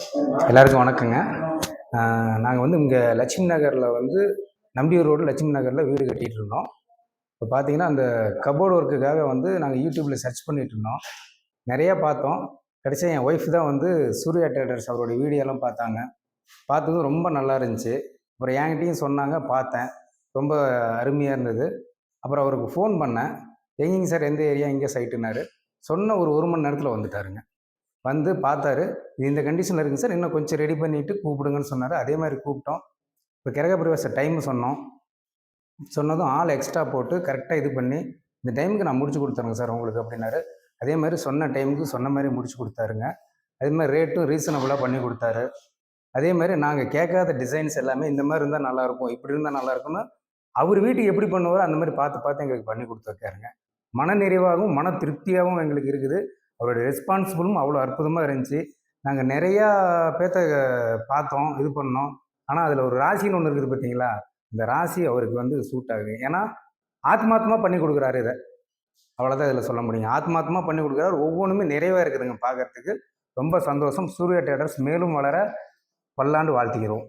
எல்லாருக்கும் வணக்கங்க. நாங்கள் வந்து இங்கே லட்சுமி நகரில் வந்து நம்பியூர் ரோடு லட்சுமி நகரில் வீடு கட்டிகிட்டு இருந்தோம். இப்போ பார்த்தீங்கன்னா அந்த கபோர்டு ஒர்க்குக்காக வந்து நாங்கள் யூடியூப்பில் சர்ச் பண்ணிகிட்டு இருந்தோம். நிறையா பார்த்தோம். கடைசியாக என் ஒய்ஃப் தான் வந்து சூர்யா ட்ரேடர்ஸ் அவருடைய வீடியோலாம் பார்த்தாங்க. பார்த்ததும் ரொம்ப நல்லா இருந்துச்சு. அப்புறம் என்கிட்டையும் சொன்னாங்க, பார்த்தேன். ரொம்ப அருமையாக இருந்தது. அப்புறம் அவருக்கு ஃபோன் பண்ணேன். எங்கேங்க சார், எந்த ஏரியா, எங்கே சைட்டுனாரு. சொன்ன ஒரு 1 மணி நேரத்தில் வந்துட்டாருங்க. வந்து பார்த்தாரு. இது இந்த கண்டிஷனில் இருக்குங்க சார், இன்னும் கொஞ்சம் ரெடி பண்ணிவிட்டு கூப்பிடுங்கன்னு சொன்னார். அதே மாதிரி கூப்பிட்டோம். இப்போ கிரக பிரவேச டைம் சொன்னோம். சொன்னதும் ஆள் எக்ஸ்ட்ரா போட்டு கரெக்டாக இது பண்ணி, இந்த டைமுக்கு நான் முடிச்சு கொடுத்துறேங்க சார் உங்களுக்கு அப்படின்னாரு. அதே மாதிரி சொன்ன டைமுக்கு சொன்ன மாதிரி முடிச்சு கொடுத்தாருங்க. அதே மாதிரி ரேட்டும் ரீசனபுளாக பண்ணி கொடுத்தாரு. அதே மாதிரி நாங்கள் கேட்காத டிசைன்ஸ் எல்லாமே இந்த மாதிரி இருந்தால் நல்லாயிருக்கும், இப்படி இருந்தால் நல்லாயிருக்கும்னு அவர் வீட்டுக்கு எப்படி பண்ணுவாரோ அந்த மாதிரி பார்த்து பார்த்து எங்களுக்கு பண்ணி கொடுத்துருக்காருங்க. மன நிறைவாகவும் மன திருப்தியாகவும் எங்களுக்கு இருக்குது. அவருடைய ரெஸ்பான்சிபிளும் அவ்வளோ அற்புதமாக இருந்துச்சு. நாங்கள் நிறையா பேர்த்த பார்த்தோம், இது பண்ணோம். ஆனால் அதில் ஒரு ராசின்னு ஒன்று இருக்குது பார்த்தீங்களா, இந்த ராசி அவருக்கு வந்து சூட் ஆகுது. ஏன்னா ஆத்மார்த்தமாக பண்ணி கொடுக்குறாரு இதை. அவ்வளோதான் இதில் சொல்ல முடியும். ஆத்மார்த்தமாக பண்ணி கொடுக்குறாரு. ஒவ்வொன்றுமே நிறைவாக இருக்குதுங்க பார்க்கறதுக்கு. ரொம்ப சந்தோஷம். சூர்யா ட்ரேடர்ஸ் மேலும் வளர பல்லாண்டு வாழ்த்துகிறோம்.